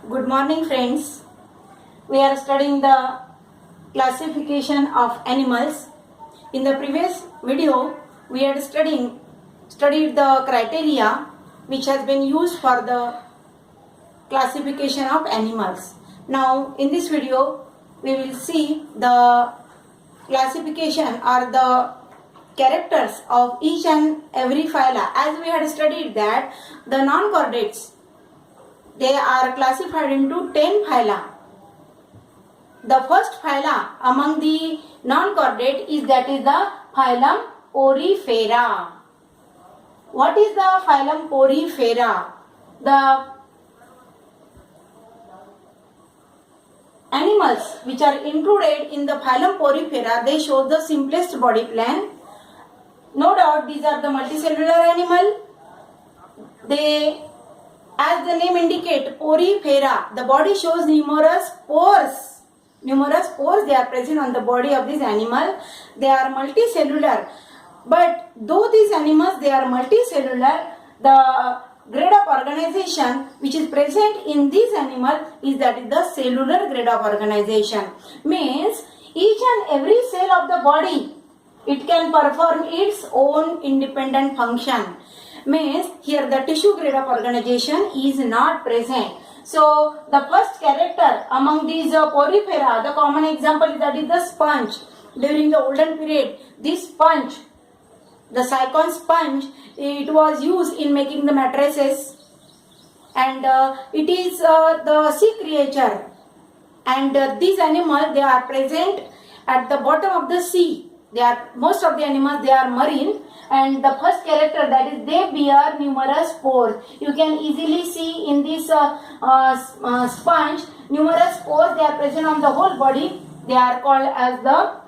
Good morning, friends. We are studying the classification of animals. In the previous video, we had studied the criteria which has been used for the classification of animals. Now, in this video, we will see the classification or the characters of each and every phyla. As we had studied that the non-chordates, they are classified into 10 phyla. The first phyla among the non-chordate is the phylum Porifera. What is the phylum Porifera? The animals which are included in the phylum Porifera, they show the simplest body plan. No doubt these are the multicellular animal. They, as the name indicates, porifera, the body shows numerous pores. Numerous pores, they are present on the body of this animal. They are multicellular. But though these animals, they are multicellular, the grade of organization which is present in this animal is the cellular grade of organization. Means each and every cell of the body, it can perform its own independent function. Means here the tissue grade of organization is not present. So the first character among these porifera, the common example is the sponge. During the olden period, this sponge, the Sycon sponge, it was used in making the mattresses, and it is the sea creature, and these animals, they are present at the bottom of the sea. They are, most of the animals, they are marine, and the first character, that is they bear numerous pores. You can easily see in this sponge numerous pores, they are present on the whole body. They are called as the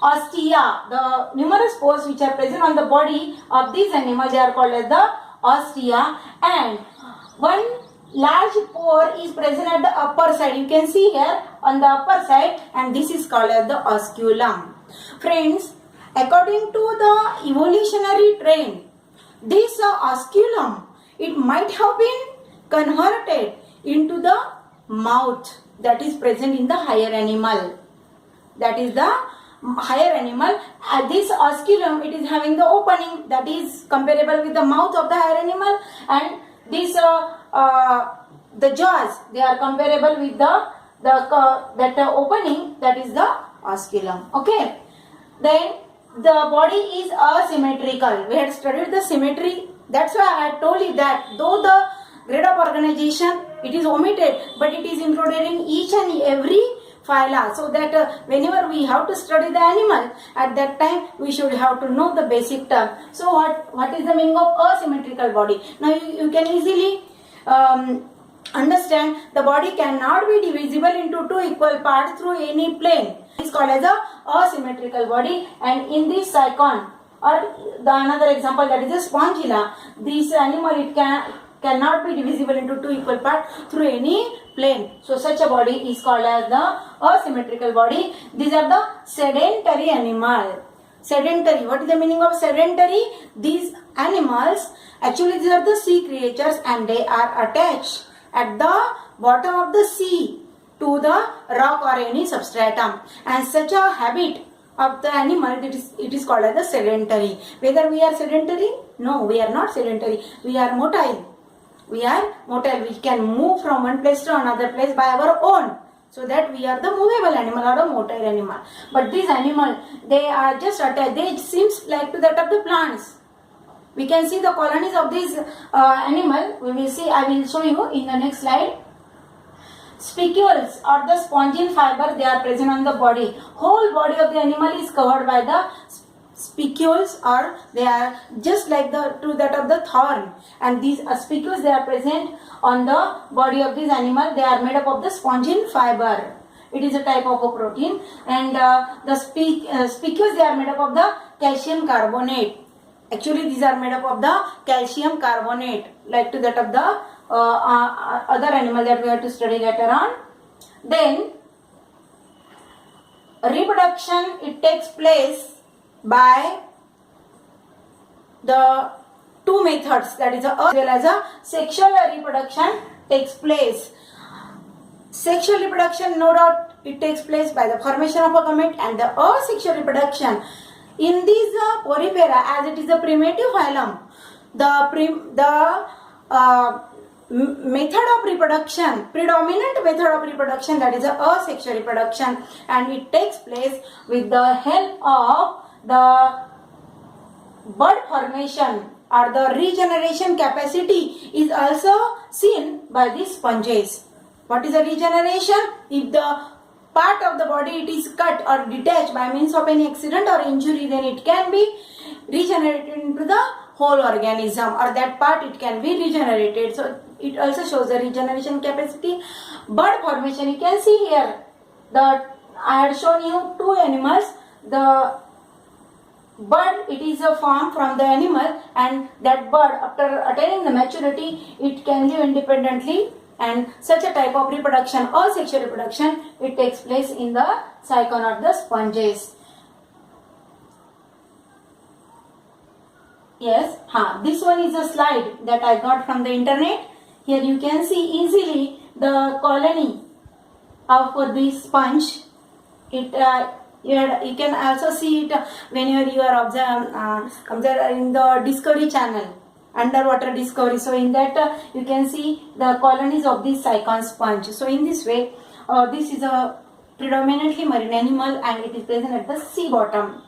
ostia. The numerous pores which are present on the body of these animals, they are called as the ostia, and one large pore is present at the upper side. You can see here on the upper side, and this is called as the osculum. Friends, according to the evolutionary trend, this osculum, it might have been converted into the mouth that is present in the higher animal. That is the higher animal. This osculum, it is having the opening that is comparable with the mouth of the higher animal, and this the jaws, they are comparable with that opening, that is the osculum. Okay. Then the body is asymmetrical. We had studied the symmetry. That's why I had told you that though the grade of organization, it is omitted, but it is included in each and every phyla, so that whenever we have to study the animal, at that time we should have to know the basic term. So what is the meaning of asymmetrical body? Now you can easily understand the body cannot be divisible into two equal parts through any plane. It is called as a asymmetrical body, and in this Sycon, or the another example, that is a spongilla, this animal, it cannot be divisible into two equal parts through any plane. So such a body is called as the asymmetrical body. These are the sedentary animal. Sedentary, what is the meaning of sedentary? These animals, actually these are the sea creatures, and they are attached at the bottom of the sea to the rock or any substratum, and such a habit of the animal, it is called as the sedentary. Whether we are sedentary? No, we are not sedentary. We are motile. We are motile. We can move from one place to another place by our own. So that we are the movable animal or a motile animal. But these animals, they are just attached. They seems like to that of the plants. We can see the colonies of this animal. We will see. I will show you in the next slide. Spicules or the spongin fiber, they are present on the body. Whole body of the animal is covered by the spicules, or they are just like to that of the thorn. And these spicules, they are present on the body of this animal. They are made up of the spongin fiber. It is a type of a protein, and the spicules, they are made up of the calcium carbonate. Actually, these are made up of the calcium carbonate, like to that of the other animal that we have to study later on. Then reproduction, it takes place by the two methods, that is as well as a sexual reproduction takes place. Sexual reproduction, no doubt, it takes place by the formation of a gamete, and the asexual reproduction in these Porifera, as it is a primitive phylum, the method of reproduction, predominant method of reproduction, that is a asexual reproduction, and it takes place with the help of the bud formation, or the regeneration capacity is also seen by these sponges. What is a regeneration? If the part of the body it is cut or detached by means of any accident or injury, then it can be regenerated into the whole organism, or that part it can be regenerated. So it also shows the regeneration capacity. Bud formation, you can see here that I had shown you two animals. The bud, it is a form from the animal, and that bud after attaining the maturity it can live independently, and such a type of reproduction or sexual reproduction, it takes place in the cycon of the sponges. Yes, this one is a slide that I got from the internet. Here you can see easily the colony of this sponge. You can also see it whenever you are observing the Discovery Channel, underwater discovery. So in that you can see the colonies of this cycon sponge. So in this way, this is a predominantly marine animal, and it is present at the sea bottom.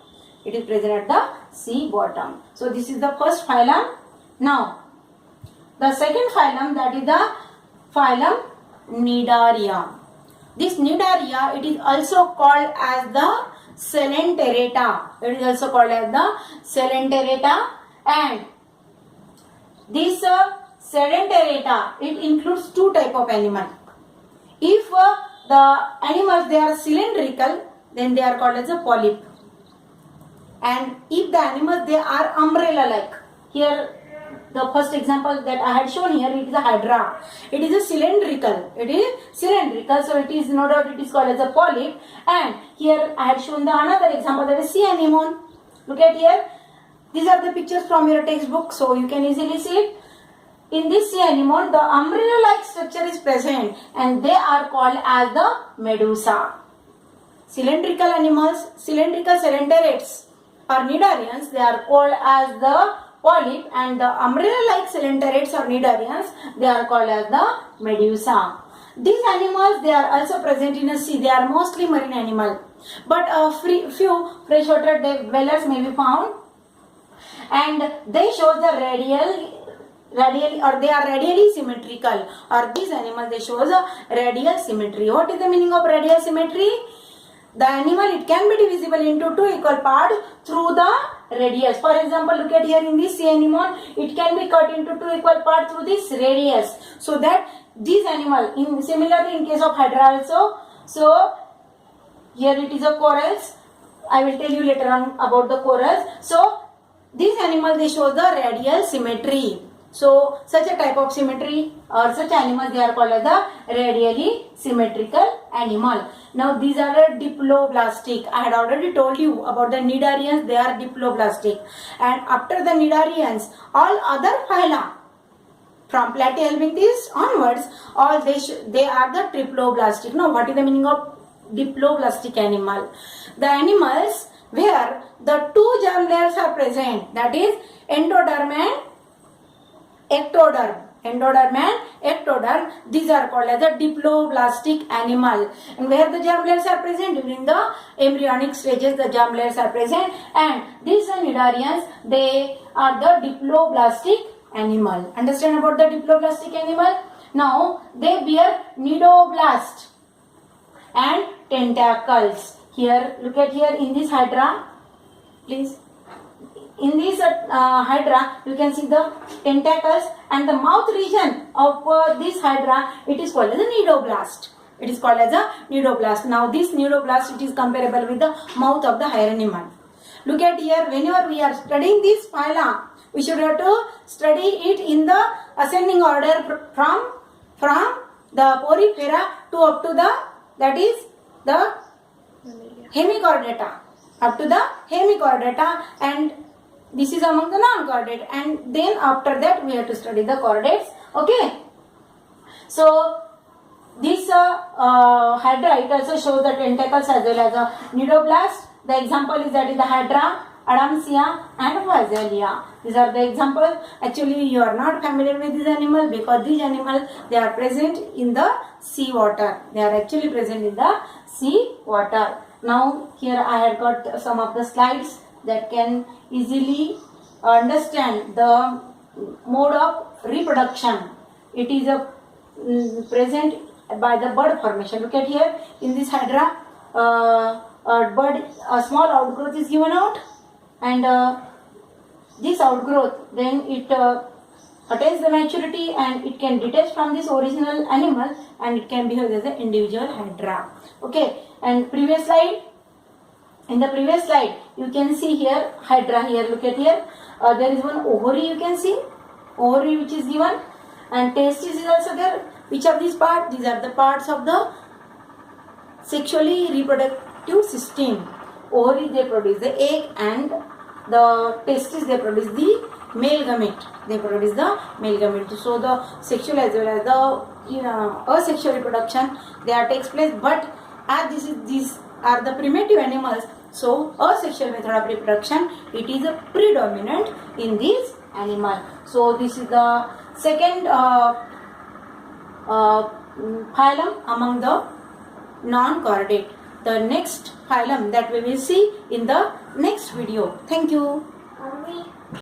It is present at the sea bottom. So this is the first phylum. Now the second phylum, that is the phylum Cnidaria. This Cnidaria, it is also called as the Coelenterata. It is also called as the Coelenterata, and this Coelenterata, it includes two type of animal. If the animals they are cylindrical, then they are called as a polyp, and if the animals they are umbrella like, here the first example that I had shown here, it is a hydra. It is a cylindrical. It is cylindrical, so it is no doubt it is called as a polyp. And here I had shown the another example, that is sea anemone. Look at here. These are the pictures from your textbook, so you can easily see it. In this sea anemone, the umbrella-like structure is present, and they are called as the medusa. Cylindrical animals, cylindrical coelenterates or cnidarians, they are called as the polyp, and the umbrella-like coelenterates or cnidarians, they are called as the medusa. These animals, they are also present in the sea. They are mostly marine animal, but few freshwater dwellers may be found, and they show the radially, or they are radially symmetrical, or these animals they show the radial symmetry. What is the meaning of radial symmetry? The animal, it can be divisible into two equal parts through the radius. For example, look at here in this sea anemone, it can be cut into two equal parts through this radius, so that these animal, similarly in case of hydra also. So here it is a corals. I will tell you later on about the corals. So these animals, they show the radial symmetry. So such a type of symmetry or such animals, they are called as the radially symmetrical animal. Now these are diploblastic. I had already told you about the cnidarians, they are diploblastic. And after the cnidarians, all other phyla from Platyhelminthes onwards, all they are the triploblastic. Now what is the meaning of diploblastic animal? The animals where the two germ layers are present, that is endoderm and ectoderm. Endoderm and ectoderm, these are called as the diploblastic animal. And where the germ layers are present, during the embryonic stages the germ layers are present, and these cnidarians, they are the diploblastic animal. Understand about the diploblastic animal? Now they bear cnidoblast and tentacles. Here, look at here in this hydra, please. In this hydra, you can see the tentacles, and the mouth region of this hydra, it is called as a cnidoblast. It is called as a cnidoblast. Now this cnidoblast, it is comparable with the mouth of the higher animal. Look at here, whenever we are studying this phyla, we should have to study it in the ascending order from the Porifera to up to the, that is the hemichordata, up to the hemichordata, and this is among the non-chordate, and then after that we have to study the chordates. Okay. So this hydra, it also shows the tentacles as well as a nidoblast. The example is that is the hydra, Adamsia and Phaselia. These are the examples. Actually, you are not familiar with these animals because these animals, they are present in the sea water. They are actually present in the sea water. Now here I have got some of the slides that can easily understand the mode of reproduction. It is a present by the bud formation. Look at here in this hydra, a small outgrowth is given out, and this outgrowth then it attains the maturity and it can detach from this original animal and it can behave as an individual hydra. Okay, and previous slide. In the previous slide, you can see here hydra. Here, look at here. There is one ovary. You can see ovary which is given, and testis is also there. Which of these parts? These are the parts of the sexually reproductive system. Ovary, they produce the egg, and the testis, they produce the male gamete. They produce the male gamete. So the sexual as well as the asexual reproduction, they are takes place. But as these are the primitive animals, so asexual method of reproduction, it is a predominant in this animal. So this is the second phylum among the non-chordate. The next phylum that we will see in the next video. Thank you.